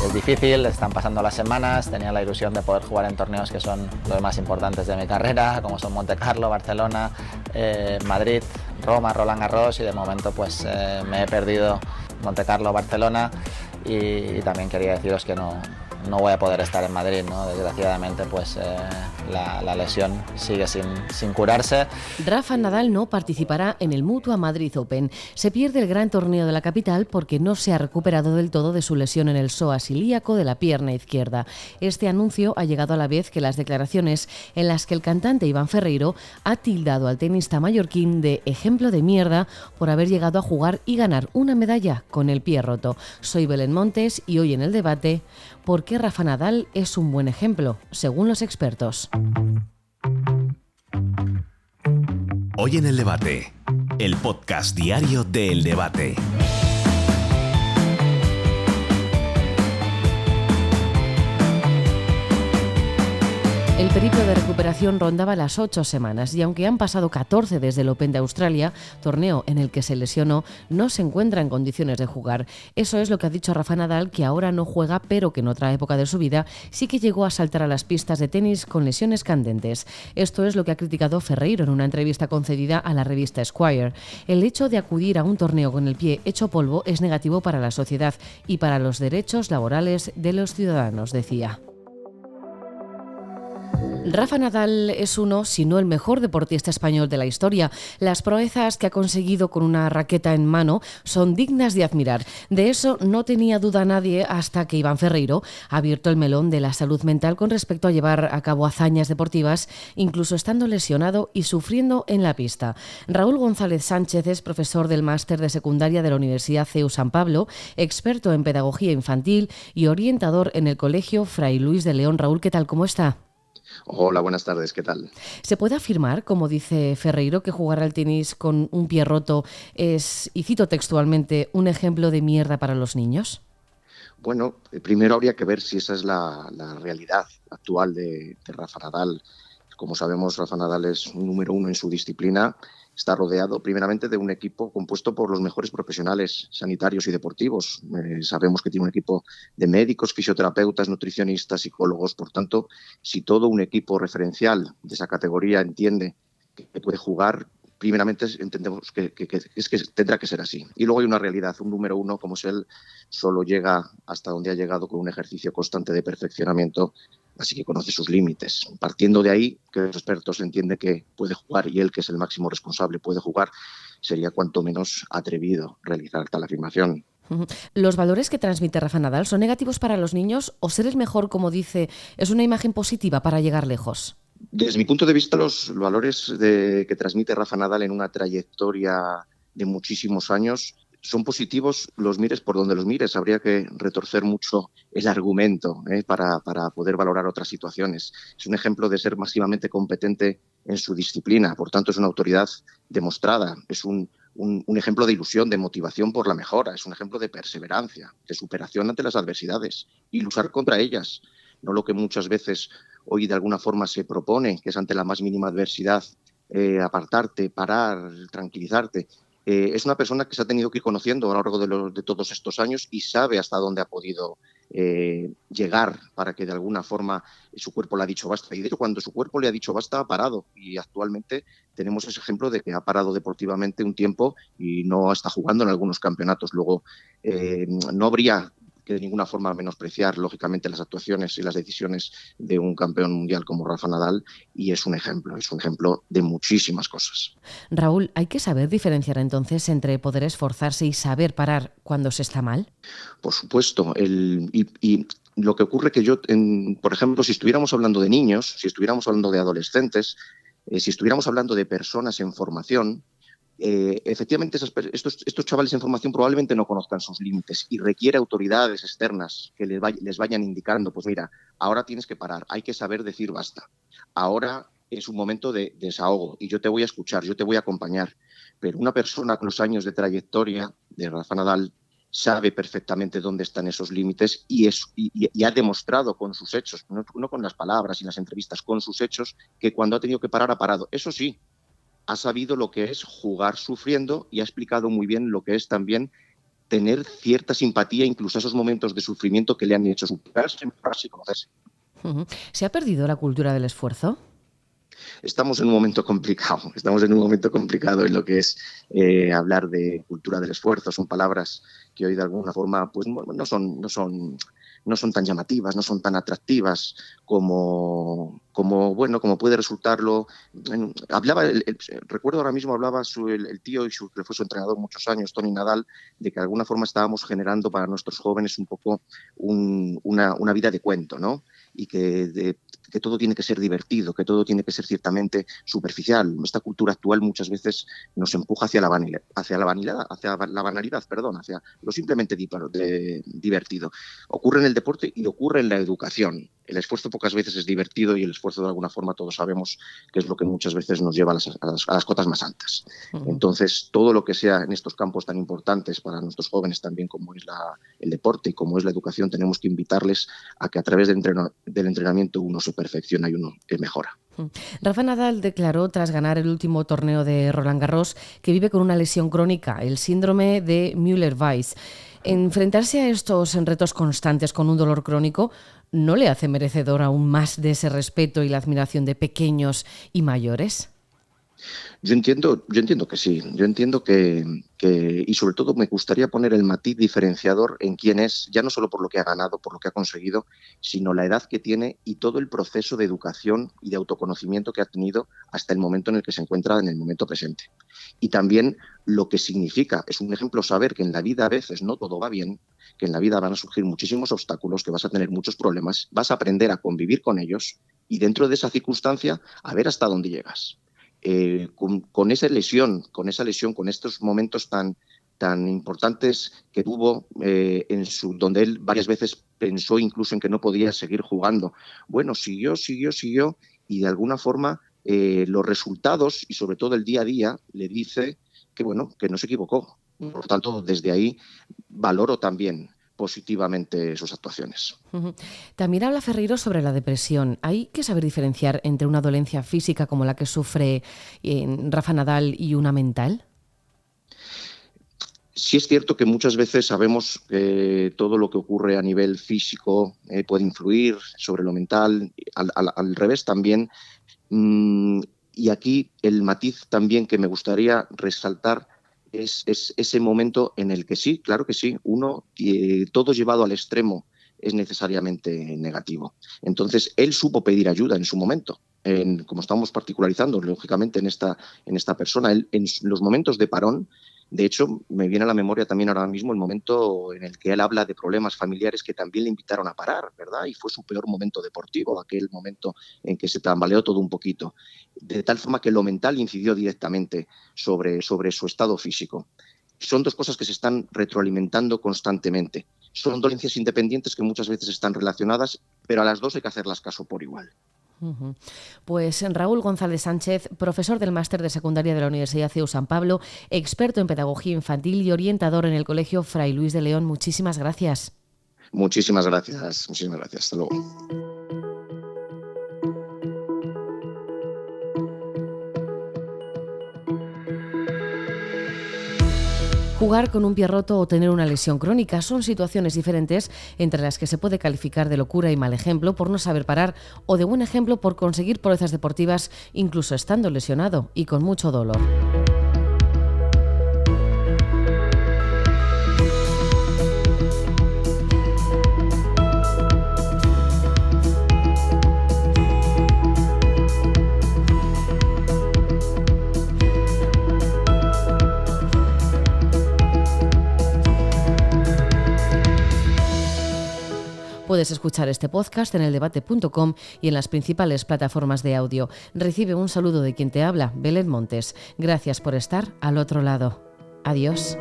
Es difícil, están pasando las semanas, tenía la ilusión de poder jugar en torneos que son los más importantes de mi carrera, como son Monte Carlo, Barcelona, Madrid, Roma, Roland Garros, y de momento pues me he perdido Monte Carlo, Barcelona, y también quería deciros que no voy a poder estar en Madrid, ¿no? Desgraciadamente pues la lesión sigue sin curarse. Rafa Nadal no participará en el Mutua Madrid Open. Se pierde el gran torneo de la capital porque no se ha recuperado del todo de su lesión en el psoas ilíaco de la pierna izquierda. Este anuncio ha llegado a la vez que las declaraciones en las que el cantante Iván Ferreiro ha tildado al tenista mallorquín de ejemplo de mierda por haber llegado a jugar y ganar una medalla con el pie roto. Soy Belén Montes y hoy en el debate, ¿por qué Rafa Nadal es un buen ejemplo, según los expertos? Hoy en el debate, el podcast diario de El Debate. El periplo de recuperación rondaba las 8 semanas y aunque han pasado 14 desde el Open de Australia, torneo en el que se lesionó, no se encuentra en condiciones de jugar. Eso es lo que ha dicho Rafa Nadal, que ahora no juega, pero que en otra época de su vida sí que llegó a saltar a las pistas de tenis con lesiones candentes. Esto es lo que ha criticado Ferreiro en una entrevista concedida a la revista Esquire. El hecho de acudir a un torneo con el pie hecho polvo es negativo para la sociedad y para los derechos laborales de los ciudadanos, decía. Rafa Nadal es uno, si no el mejor deportista español de la historia. Las proezas que ha conseguido con una raqueta en mano son dignas de admirar. De eso no tenía duda nadie hasta que Iván Ferreiro ha abierto el melón de la salud mental con respecto a llevar a cabo hazañas deportivas, incluso estando lesionado y sufriendo en la pista. Raúl González Sánchez es profesor del máster de secundaria de la Universidad CEU San Pablo, experto en pedagogía infantil y orientador en el Colegio Fray Luis de León. Raúl, ¿qué tal? ¿Cómo está? Hola, buenas tardes, ¿qué tal? ¿Se puede afirmar, como dice Ferreiro, que jugar al tenis con un pie roto es, y cito textualmente, un ejemplo de mierda para los niños? Bueno, primero habría que ver si esa es la realidad actual de Rafa Nadal. Como sabemos, Rafa Nadal es un número uno en su disciplina. Está rodeado primeramente de un equipo compuesto por los mejores profesionales sanitarios y deportivos. Sabemos que tiene un equipo de médicos, fisioterapeutas, nutricionistas, psicólogos. Por tanto, si todo un equipo referencial de esa categoría entiende que puede jugar, primeramente entendemos que tendrá que ser así. Y luego hay una realidad. Un número uno como es él solo llega hasta donde ha llegado con un ejercicio constante de perfeccionamiento, así que conoce sus límites. Partiendo de ahí, que los expertos entienden que puede jugar y él, que es el máximo responsable, puede jugar, sería cuanto menos atrevido realizar tal afirmación. ¿Los valores que transmite Rafa Nadal son negativos para los niños o ser el mejor, como dice, es una imagen positiva para llegar lejos? Desde mi punto de vista, los valores que transmite Rafa Nadal en una trayectoria de muchísimos años son positivos, los mires por donde los mires. Habría que retorcer mucho el argumento para poder valorar otras situaciones. Es un ejemplo de ser masivamente competente en su disciplina, por tanto es una autoridad demostrada, es un ejemplo de ilusión, de motivación por la mejora, es un ejemplo de perseverancia, de superación ante las adversidades y luchar contra ellas. No lo que muchas veces hoy de alguna forma se propone, que es ante la más mínima adversidad apartarte, parar, tranquilizarte. Es una persona que se ha tenido que ir conociendo a lo largo de todos estos años y sabe hasta dónde ha podido llegar para que de alguna forma su cuerpo le ha dicho basta. Y de hecho, cuando su cuerpo le ha dicho basta, ha parado. Y actualmente tenemos ese ejemplo de que ha parado deportivamente un tiempo y no está jugando en algunos campeonatos. Luego, no habría que de ninguna forma menospreciar, lógicamente, las actuaciones y las decisiones de un campeón mundial como Rafa Nadal, y es un ejemplo de muchísimas cosas. Raúl, ¿hay que saber diferenciar entonces entre poder esforzarse y saber parar cuando se está mal? Por supuesto, y lo que ocurre que yo, por ejemplo, si estuviéramos hablando de niños, si estuviéramos hablando de adolescentes, si estuviéramos hablando de personas en formación, efectivamente estos chavales en formación probablemente no conozcan sus límites y requiere autoridades externas que les vayan indicando, pues mira, ahora tienes que parar, hay que saber decir basta, ahora es un momento de desahogo y yo te voy a escuchar, yo te voy a acompañar. Pero una persona con los años de trayectoria de Rafa Nadal sabe perfectamente dónde están esos límites y ha demostrado con sus hechos, no con las palabras y las entrevistas, con sus hechos, que cuando ha tenido que parar, ha parado. Eso sí, ha sabido lo que es jugar sufriendo y ha explicado muy bien lo que es también tener cierta simpatía incluso a esos momentos de sufrimiento que le han hecho superarse, mejorarse y conocerse. ¿Se ha perdido la cultura del esfuerzo? Estamos en un momento complicado, en lo que es hablar de cultura del esfuerzo. Son palabras que hoy de alguna forma pues, no son tan llamativas, no son tan atractivas como puede resultarlo. Recuerdo ahora mismo, hablaba el tío y que fue su entrenador muchos años, Tony Nadal, de que de alguna forma estábamos generando para nuestros jóvenes un poco una vida de cuento, ¿no? Y que todo tiene que ser divertido, que todo tiene que ser ciertamente superficial. Esta cultura actual muchas veces nos empuja hacia la banalidad, hacia lo simplemente divertido. Ocurre en el deporte y ocurre en la educación. El esfuerzo pocas veces es divertido y el esfuerzo de alguna forma todos sabemos que es lo que muchas veces nos lleva a las cotas más altas. Entonces, todo lo que sea en estos campos tan importantes para nuestros jóvenes también como es el deporte y como es la educación, tenemos que invitarles a que a través del entrenamiento uno se perfecciona y uno mejora. Rafa Nadal declaró tras ganar el último torneo de Roland Garros que vive con una lesión crónica, el síndrome de Müller-Weiss. Enfrentarse a estos retos constantes con un dolor crónico ¿no le hace merecedor aún más de ese respeto y la admiración de pequeños y mayores? Yo entiendo que sí. Yo entiendo que y sobre todo me gustaría poner el matiz diferenciador en quién es, ya no solo por lo que ha ganado, por lo que ha conseguido, sino la edad que tiene y todo el proceso de educación y de autoconocimiento que ha tenido hasta el momento en el que se encuentra en el momento presente. Y también lo que significa, es un ejemplo saber que en la vida a veces no todo va bien, que en la vida van a surgir muchísimos obstáculos, que vas a tener muchos problemas, vas a aprender a convivir con ellos y dentro de esa circunstancia a ver hasta dónde llegas. Con esa lesión, con estos momentos tan importantes que tuvo, donde él varias veces pensó incluso en que no podía seguir jugando. Bueno, siguió y de alguna forma los resultados y sobre todo el día a día le dice que no se equivocó. Por lo tanto, desde ahí valoro también positivamente sus actuaciones. También habla Ferreiro sobre la depresión. ¿Hay que saber diferenciar entre una dolencia física como la que sufre Rafa Nadal y una mental? Sí es cierto que muchas veces sabemos que todo lo que ocurre a nivel físico puede influir sobre lo mental, al revés también. Y aquí el matiz también que me gustaría resaltar es ese momento en el que sí, claro que sí, todo llevado al extremo es necesariamente negativo. Entonces, él supo pedir ayuda en su momento, como estamos particularizando, lógicamente, en esta persona. Él, en los momentos de parón, de hecho, me viene a la memoria también ahora mismo el momento en el que él habla de problemas familiares que también le invitaron a parar, ¿verdad? Y fue su peor momento deportivo, aquel momento en que se tambaleó todo un poquito. De tal forma que lo mental incidió directamente sobre su estado físico. Son dos cosas que se están retroalimentando constantemente. Son dolencias independientes que muchas veces están relacionadas, pero a las dos hay que hacerlas caso por igual. Pues Raúl González Sánchez, profesor del Máster de Secundaria de la Universidad CEU San Pablo, experto en pedagogía infantil y orientador en el Colegio Fray Luis de León. Muchísimas gracias. Muchísimas gracias. Hasta luego. Jugar con un pie roto o tener una lesión crónica son situaciones diferentes entre las que se puede calificar de locura y mal ejemplo por no saber parar o de buen ejemplo por conseguir proezas deportivas incluso estando lesionado y con mucho dolor. Puedes escuchar este podcast en eldebate.com y en las principales plataformas de audio. Recibe un saludo de quien te habla, Belén Montes. Gracias por estar al otro lado. Adiós.